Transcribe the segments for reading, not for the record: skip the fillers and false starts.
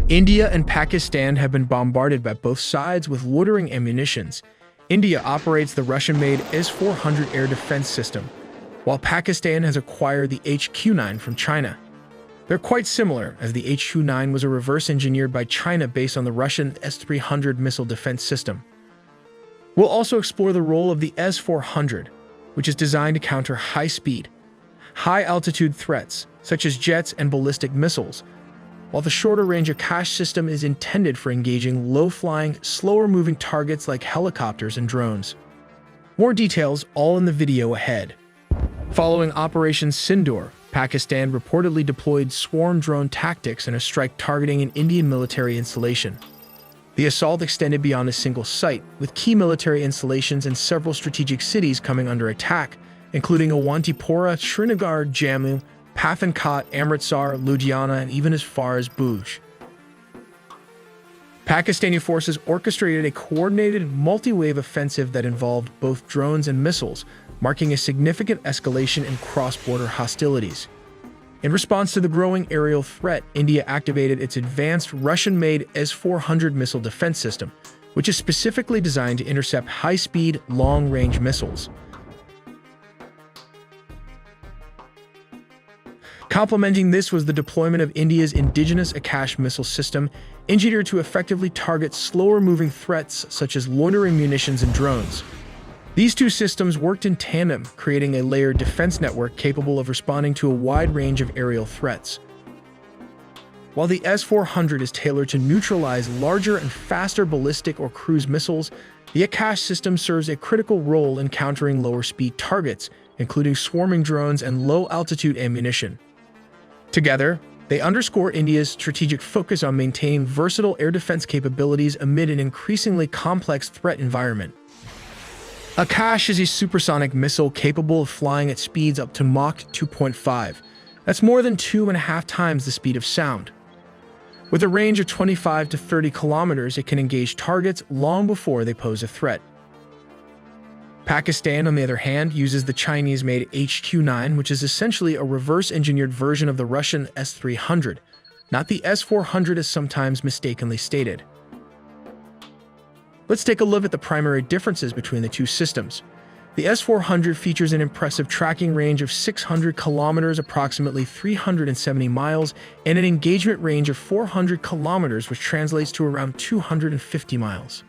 India and Pakistan have been bombarded by both sides with loitering ammunitions. India operates the Russian-made S400 air defense system, while Pakistan has acquired the HQ9 from China. They're quite similar, as the HQ9 was a reverse-engineered by China based on the Russian S300 missile defense system. We'll also explore the role of the S400, which is designed to counter high-speed, high-altitude threats, such as jets and ballistic missiles, while the shorter-range Akash system is intended for engaging low-flying, slower-moving targets like helicopters and drones. More details all in the video ahead. Following Operation Sindoor, Pakistan reportedly deployed swarm drone tactics in a strike targeting an Indian military installation. The assault extended beyond a single site, with key military installations in several strategic cities coming under attack, including Awanti, Pora, Srinagar, Jammu, Pathan, Amritsar, Ludhiana, and even as far as Bhuj. Pakistani forces orchestrated a coordinated multi-wave offensive that involved both drones and missiles, marking a significant escalation in cross-border hostilities. In response to the growing aerial threat, India activated its advanced Russian-made S400 missile defense system, which is specifically designed to intercept high-speed, long-range missiles. Complementing this was the deployment of India's indigenous Akash missile system, engineered to effectively target slower-moving threats such as loitering munitions and drones. These two systems worked in tandem, creating a layered defense network capable of responding to a wide range of aerial threats. While the S400 is tailored to neutralize larger and faster ballistic or cruise missiles, the Akash system serves a critical role in countering lower-speed targets, including swarming drones and low-altitude ammunition. Together, they underscore India's strategic focus on maintaining versatile air defense capabilities amid an increasingly complex threat environment. Akash is a supersonic missile capable of flying at speeds up to Mach 2.5. That's more than 2.5 times the speed of sound. With a range of 25 to 30 kilometers, it can engage targets long before they pose a threat. Pakistan, on the other hand, uses the Chinese-made HQ9, which is essentially a reverse-engineered version of the Russian S300, not the S400 as sometimes mistakenly stated. Let's take a look at the primary differences between the two systems. The S400 features an impressive tracking range of 600 kilometers, approximately 370 miles, and an engagement range of 400 kilometers, which translates to around 250 miles.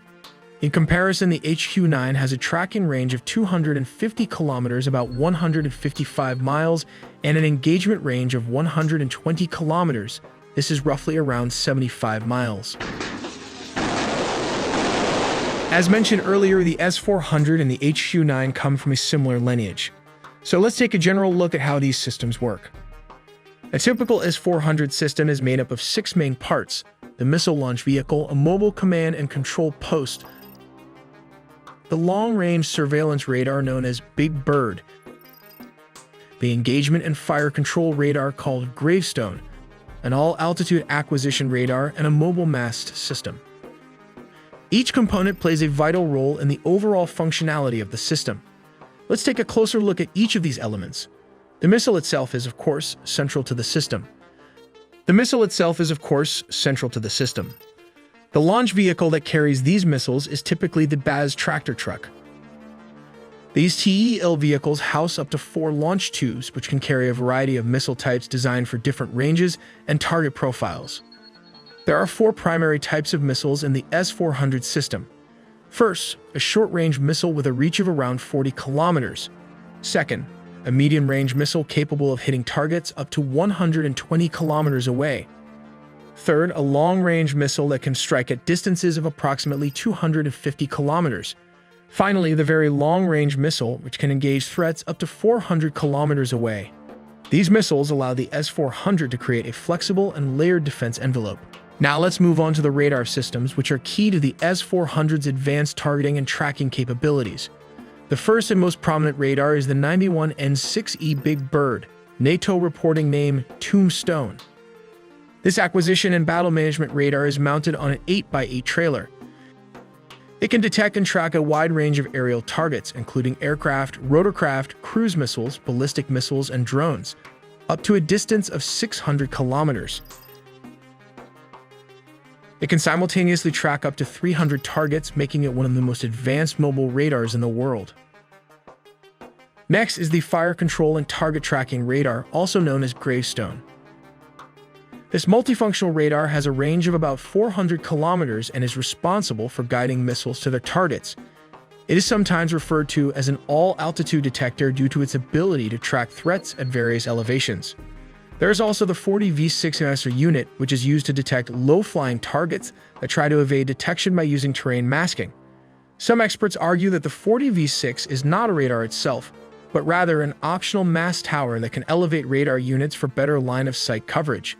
In comparison, the HQ9 has a tracking range of 250 kilometers, about 155 miles, and an engagement range of 120 kilometers. This is roughly around 75 miles. As mentioned earlier, the S400 and the HQ9 come from a similar lineage. So let's take a general look at how these systems work. A typical S400 system is made up of 6 main parts: the missile launch vehicle, a mobile command and control post, the long-range surveillance radar known as Big Bird, the engagement and fire control radar called Gravestone, an all-altitude acquisition radar, and a mobile mast system. Each component plays a vital role in the overall functionality of the system. Let's take a closer look at each of these elements. The missile itself is, of course, central to the system. The launch vehicle that carries these missiles is typically the BAS tractor truck. These TEL vehicles house up to 4 launch tubes, which can carry a variety of missile types designed for different ranges and target profiles. There are 4 primary types of missiles in the S400 system. First, a short-range missile with a reach of around 40 kilometers. Second, a medium-range missile capable of hitting targets up to 120 kilometers away. Third, a long-range missile that can strike at distances of approximately 250 kilometers. Finally, the very long-range missile, which can engage threats up to 400 kilometers away. These missiles allow the S400 to create a flexible and layered defense envelope. Now let's move on to the radar systems, which are key to the S400's advanced targeting and tracking capabilities. The first and most prominent radar is the 91N6E Big Bird, NATO reporting name Tombstone. This acquisition and battle management radar is mounted on an 8x8 trailer. It can detect and track a wide range of aerial targets, including aircraft, rotorcraft, cruise missiles, ballistic missiles, and drones, up to a distance of 600 kilometers. It can simultaneously track up to 300 targets, making it one of the most advanced mobile radars in the world. Next is the Fire Control and Target Tracking Radar, also known as Gravestone. This multifunctional radar has a range of about 400 kilometers and is responsible for guiding missiles to their targets. It is sometimes referred to as an all-altitude detector due to its ability to track threats at various elevations. There is also the 40V6 sensor unit, which is used to detect low-flying targets that try to evade detection by using terrain masking. Some experts argue that the 40V6 is not a radar itself, but rather an optional mast tower that can elevate radar units for better line-of-sight coverage.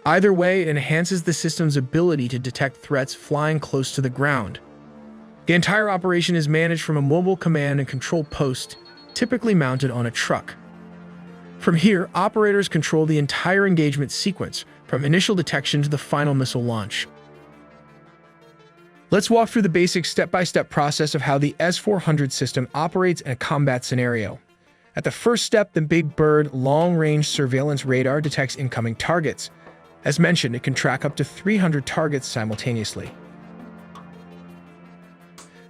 Either way, it enhances the system's ability to detect threats flying close to the ground. The entire operation is managed from a mobile command and control post, typically mounted on a truck. From here, operators control the entire engagement sequence, from initial detection to the final missile launch. Let's walk through the basic step-by-step process of how the S400 system operates in a combat scenario. At the first step, the Big Bird long-range surveillance radar detects incoming targets. As mentioned, it can track up to 300 targets simultaneously.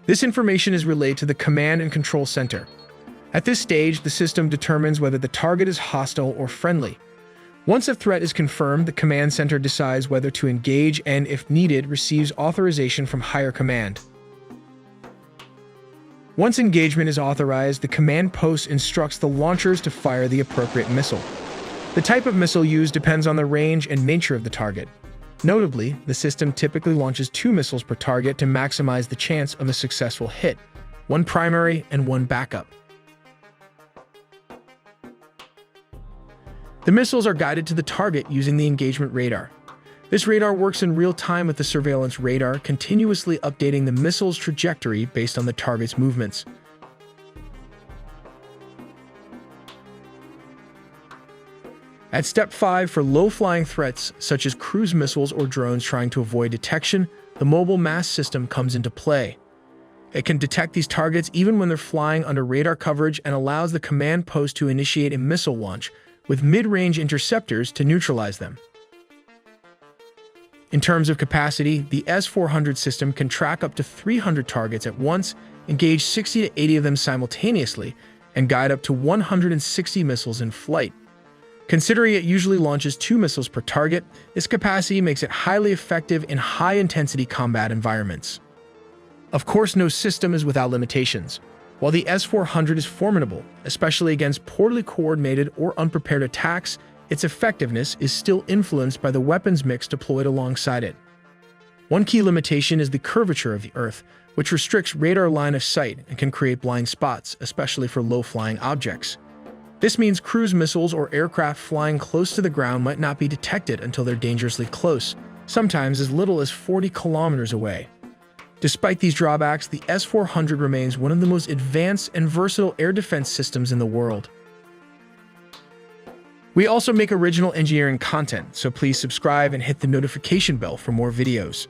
This information is relayed to the command and control center. At this stage, the system determines whether the target is hostile or friendly. Once a threat is confirmed, the command center decides whether to engage and, if needed, receives authorization from higher command. Once engagement is authorized, the command post instructs the launchers to fire the appropriate missile. The type of missile used depends on the range and nature of the target. Notably, the system typically launches 2 missiles per target to maximize the chance of a successful hit, one primary and one backup. The missiles are guided to the target using the engagement radar. This radar works in real time with the surveillance radar, continuously updating the missile's trajectory based on the target's movements. At step 5, for low-flying threats, such as cruise missiles or drones trying to avoid detection, the mobile mast system comes into play. It can detect these targets even when they're flying under radar coverage and allows the command post to initiate a missile launch, with mid-range interceptors to neutralize them. In terms of capacity, the S400 system can track up to 300 targets at once, engage 60 to 80 of them simultaneously, and guide up to 160 missiles in flight. Considering it usually launches 2 missiles per target, this capacity makes it highly effective in high-intensity combat environments. Of course, no system is without limitations. While the S400 is formidable, especially against poorly coordinated or unprepared attacks, its effectiveness is still influenced by the weapons mix deployed alongside it. One key limitation is the curvature of the Earth, which restricts radar line of sight and can create blind spots, especially for low-flying objects. This means cruise missiles or aircraft flying close to the ground might not be detected until they're dangerously close, sometimes as little as 40 kilometers away. Despite these drawbacks, the S400 remains one of the most advanced and versatile air defense systems in the world. We also make original engineering content, so please subscribe and hit the notification bell for more videos.